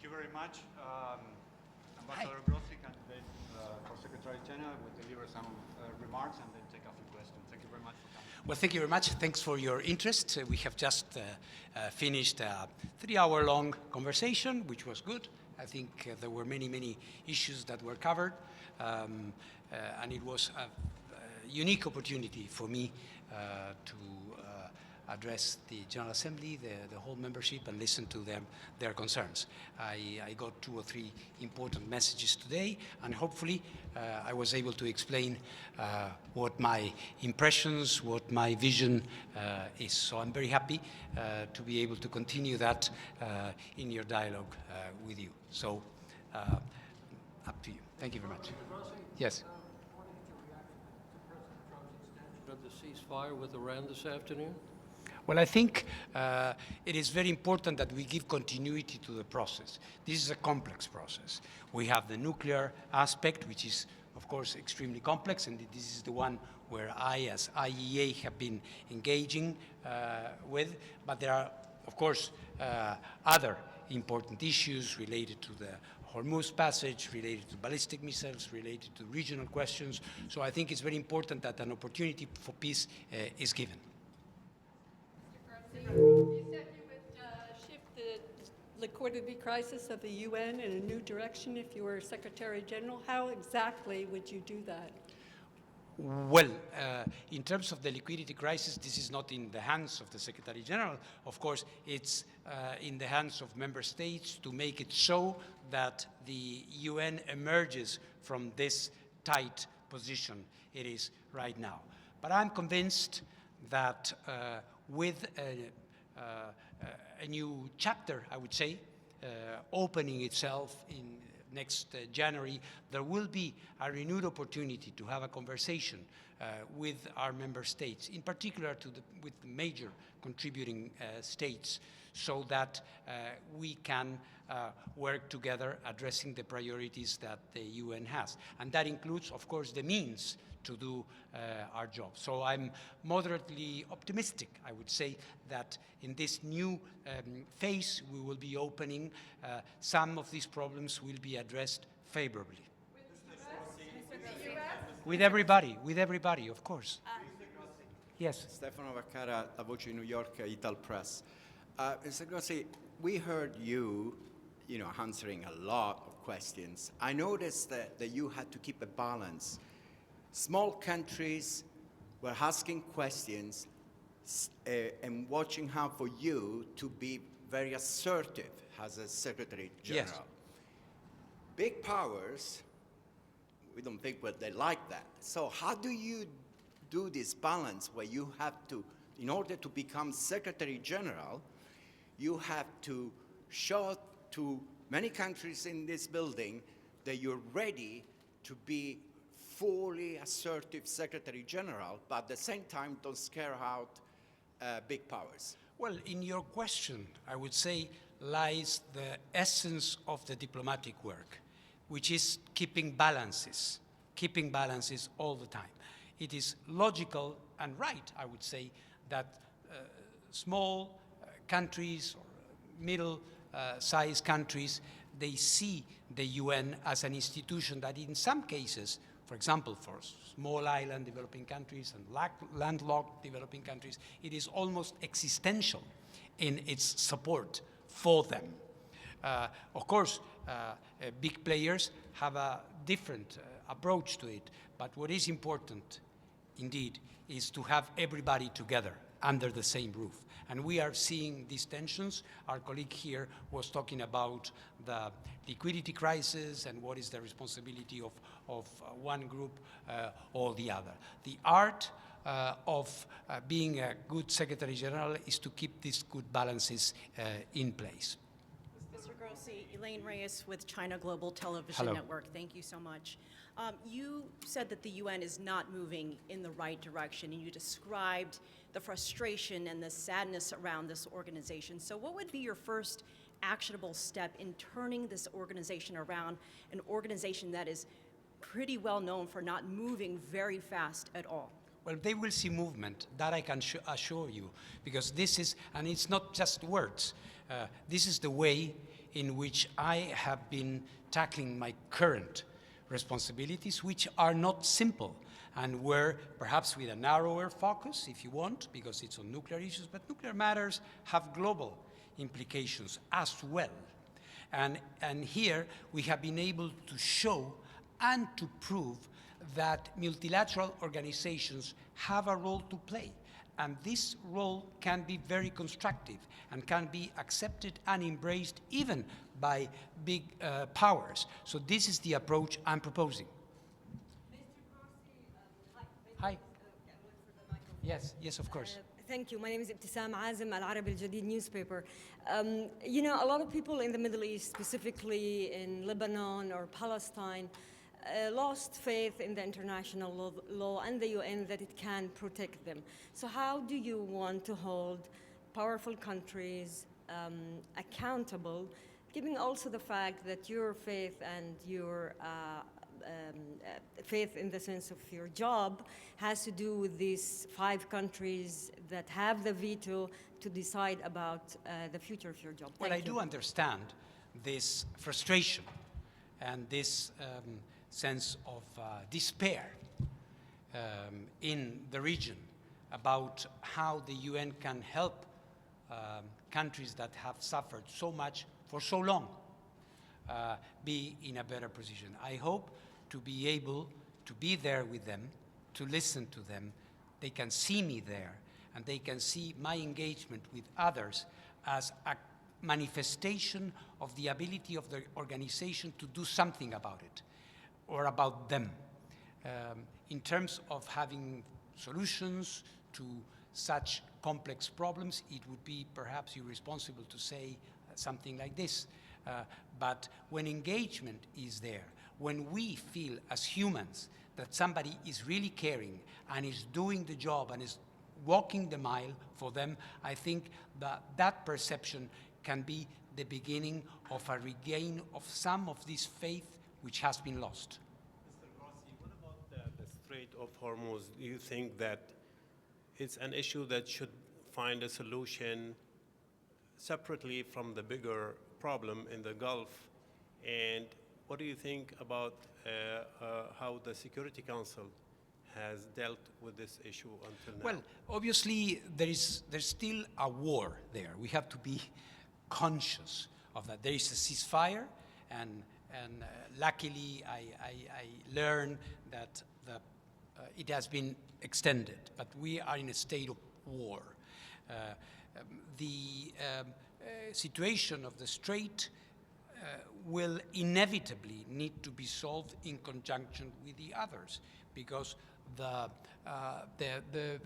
Thank you very much. Ambassador Grossi, candidate for Secretary General, will deliver some remarks and then take a few questions. Thank you very much for coming. Well, thank you very much. Thanks for your interest. We have just finished a 3-hour-long conversation, which was good. I think there were many issues that were covered, and it was a unique opportunity for me to address the General Assembly, the whole membership, and listen to their concerns. I got 2 or 3 important messages today, and hopefully I was able to explain what my impressions, what my vision is. So I'm very happy to be able to continue that in your dialogue with you. So up to you. Thank you very much. Yes. Of the ceasefire with Iran this afternoon? Well, I think it is very important that we give continuity to the process. This is a complex process. We have the nuclear aspect, which is, of course, extremely complex, and this is the one where I, as IAEA, have been engaging with. But there are, of course, other important issues related to the Hormuz passage, related to ballistic missiles, related to regional questions. So I think it's very important that an opportunity for peace is given. You said you would shift the liquidity crisis of the UN in a new direction if you were Secretary General. How exactly would you do that? Well, in terms of the liquidity crisis, this is not in the hands of the Secretary General. Of course, it's in the hands of member states to make it so that the UN emerges from this tight position it is right now. But I'm convinced that with a new chapter, I would say, opening itself in next January, there will be a renewed opportunity to have a conversation with our member states, in particular with the major contributing states, so that we can work together addressing the priorities that the UN has. And that includes, of course, the means to do our job. So I'm moderately optimistic, I would say, that in this new phase we will be opening, some of these problems will be addressed favorably. With everybody, of course. Yes. Stefano Vaccara, La Voce New York, Ital Press. Mr. Grossi, we heard you answering a lot of questions. I noticed that you had to keep a balance. Small countries were asking questions and watching out for you to be very assertive as a Secretary General. Yes. Big powers, we don't think they like that. So how do you do this balance where you have to, in order to become Secretary General, you have to show to many countries in this building that you're ready to be fully assertive Secretary General, but at the same time don't scare out big powers? Well, in your question, I would say, lies the essence of the diplomatic work, which is keeping balances all the time. It is logical and right, I would say, that small countries or middle-sized countries, they see the UN as an institution that in some cases, for example, for small island developing countries and landlocked developing countries, it is almost existential in its support for them. Of course, big players have a different approach to it, but what is important, indeed, is to have everybody together under the same roof. And we are seeing these tensions. Our colleague here was talking about the liquidity crisis and what is the responsibility of one group or the other. The art of being a good Secretary General is to keep these good balances in place. Mr. Grossi, Elaine Reyes with China Global Television Hello. Network. Thank you so much. You said that the UN is not moving in the right direction, and you described the frustration and the sadness around this organization. So what would be your first actionable step in turning this organization around, an organization that is pretty well known for not moving very fast at all? Well, they will see movement, that I can assure you, because this is, and it's not just words, this is the way in which I have been tackling my current responsibilities, which are not simple, and where perhaps with a narrower focus, if you want, because it's on nuclear issues, but nuclear matters have global implications as well. And here we have been able to show and to prove that multilateral organizations have a role to play. And this role can be very constructive and can be accepted and embraced even by big powers. So this is the approach I'm proposing. Hi. Yes, yes, of course. Thank you. My name is Ibtisam Azim, Al Arab Al Jadid newspaper. You know, a lot of people in the Middle East, specifically in Lebanon or Palestine, lost faith in the international law and the UN that it can protect them. So how do you want to hold powerful countries accountable, given also the fact that your faith and your faith in the sense of your job has to do with these 5 countries that have the veto to decide about the future of your job? Well, I do understand this frustration and this sense of despair in the region about how the UN can help countries that have suffered so much for so long be in a better position. I hope to be able to be there with them, to listen to them. They can see me there, and they can see my engagement with others as a manifestation of the ability of the organization to do something about it, or about them. In terms of having solutions to such complex problems, it would be perhaps irresponsible to say something like this. But when engagement is there, when we feel as humans that somebody is really caring and is doing the job and is walking the mile for them, I think that that perception can be the beginning of a regain of some of this faith which has been lost. Mr. Grossi, what about the Strait of Hormuz? Do you think that it's an issue that should find a solution separately from the bigger problem in the Gulf? And what do you think about how the Security Council has dealt with this issue until now? Well, obviously, there's still a war there. We have to be conscious of that. There is a ceasefire, and luckily I learned that it has been extended, but we are in a state of war. The situation of the Strait will inevitably need to be solved in conjunction with the others, because the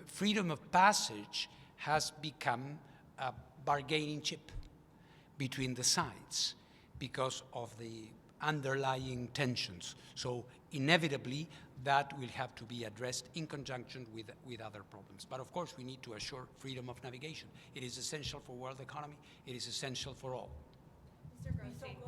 freedom of passage has become a bargaining chip between the sides because of the underlying tensions. So inevitably, that will have to be addressed in conjunction with other problems. But of course, we need to assure freedom of navigation. It is essential for world economy. It is essential for all. Mr. Grossi,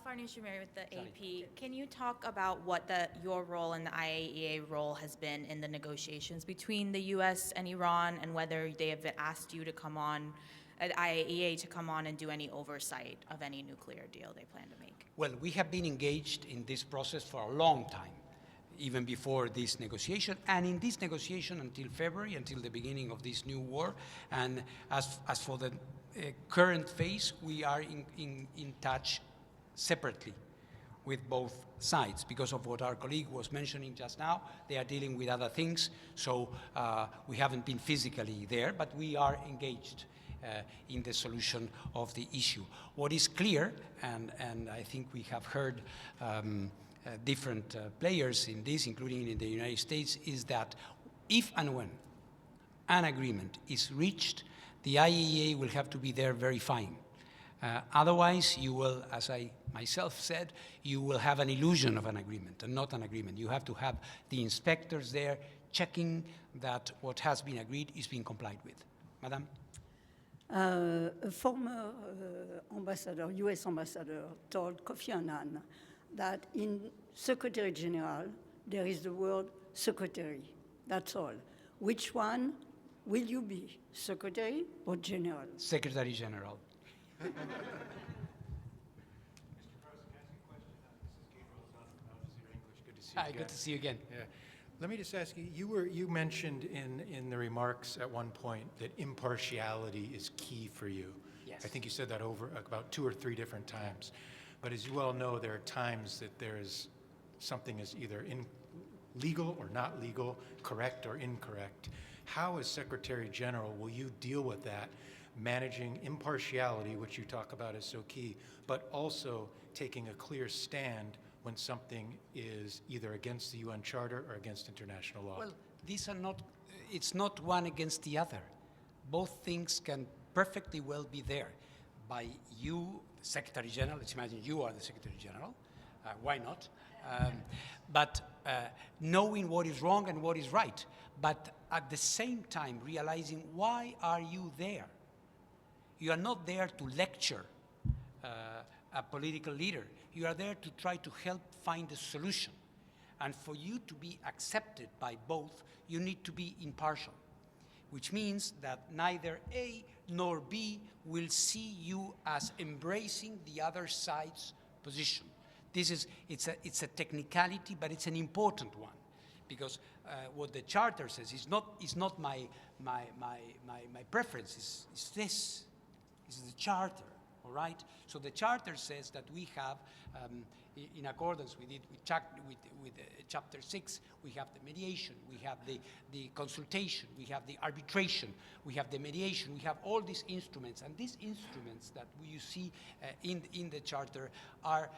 Farnoosh Shumeri with the AP. Can you talk about what your role and the IAEA role has been in the negotiations between the U.S. and Iran, and whether they have asked you to come on, at IAEA, to come on and do any oversight of any nuclear deal they plan to make? Well, we have been engaged in this process for a long time, even before this negotiation, and in this negotiation until February, until the beginning of this new war. And as for the current phase, we are in touch separately with both sides because of what our colleague was mentioning just now. They are dealing with other things, so we haven't been physically there, but we are engaged in the solution of the issue. What is clear, and I think we have heard different players in this, including in the United States, is that if and when an agreement is reached, the IAEA will have to be there verifying. Otherwise, you will, as I myself said, you will have an illusion of an agreement and not an agreement. You have to have the inspectors there checking that what has been agreed is being complied with. Madam? A former ambassador, US ambassador, told Kofi Annan that in Secretary General there is the word secretary. That's all. Which one will you be, secretary or general? Secretary General. see you again. Good to see you again. Yeah. Let me just ask you, you mentioned in the remarks at one point that impartiality is key for you. Yes. I think you said that over about 2 or 3 different times. But as you well know, there are times that something is either legal or not legal, correct or incorrect. How, as Secretary General, will you deal with that, managing impartiality, which you talk about as so key, but also taking a clear stand when something is either against the UN Charter or against international law? Well, these are not, it's not one against the other. Both things can perfectly well be there. By you, the Secretary General, let's imagine you are the Secretary General, why not? But knowing what is wrong and what is right, but at the same time realizing why are you there? You are not there to lecture a political leader. You are there to try to help find a solution. And for you to be accepted by both, you need to be impartial, which means that neither A nor B will see you as embracing the other side's position. It's a technicality, but it's an important one, because what the Charter says is not my preference. It's this. It's the Charter. All right. So the Charter says that we have, in accordance with it, with Chapter 6, we have the mediation, we have the consultation, we have the arbitration, we have the mediation, we have all these instruments, and these instruments that you see in the Charter are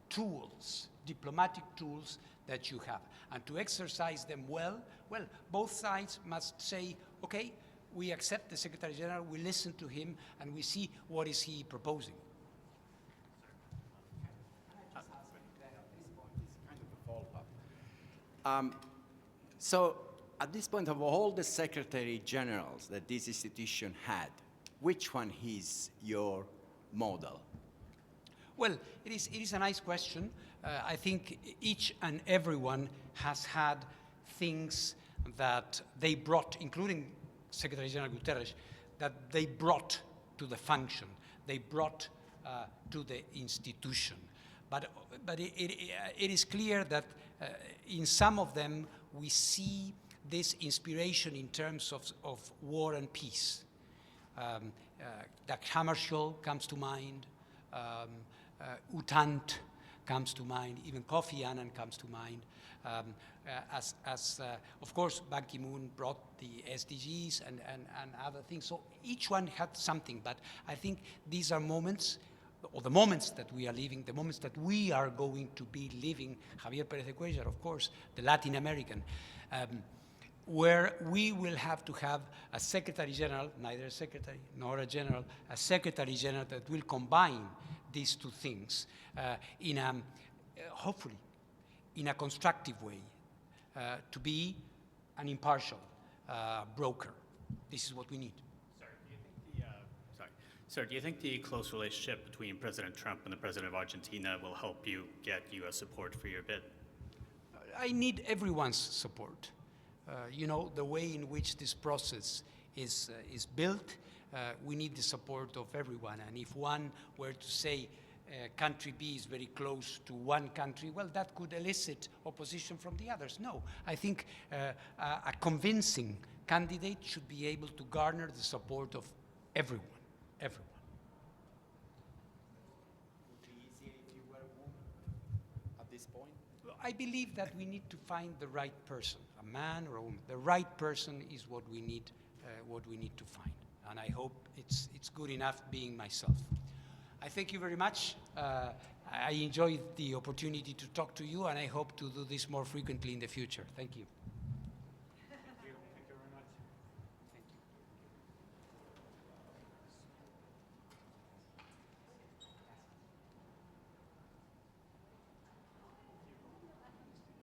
tools, diplomatic tools that you have. And to exercise them well, both sides must say, okay, we accept the Secretary General, we listen to him, and we see what is he proposing. So at this point, of all the Secretary Generals that this institution had, which one is your model? Well, it is a nice question. I think each and everyone has had things that they brought, including Secretary General Guterres, that they brought to the function, they brought to the institution. But it is clear that in some of them we see this inspiration in terms of war and peace. Dag Hammarskjöld comes to mind, U Thant comes to mind, even Kofi Annan comes to mind. Of course, Ban Ki-moon brought the SDGs and other things. So each one had something, but I think these are moments, or the moments that we are living, the moments that we are going to be living, Javier Pérez de Cuéllar, of course, the Latin American, where we will have to have a Secretary General, neither a Secretary nor a General, a Secretary General that will combine these two things in a, hopefully, in a constructive way, to be an impartial broker. This is what we need. Sir, do you think the close relationship between President Trump and the President of Argentina will help you get U.S. support for your bid? I need everyone's support. You know, the way in which this process is built, we need the support of everyone. And if one were to say country B is very close to one country, well, that could elicit opposition from the others. No, I think a convincing candidate should be able to garner the support of everyone. Everyone. Would it be easier if you were a woman at this point? I believe that we need to find the right person, a man or a woman. The right person is what we need to find. And I hope it's good enough being myself. I thank you very much. I enjoyed the opportunity to talk to you, and I hope to do this more frequently in the future. Thank you.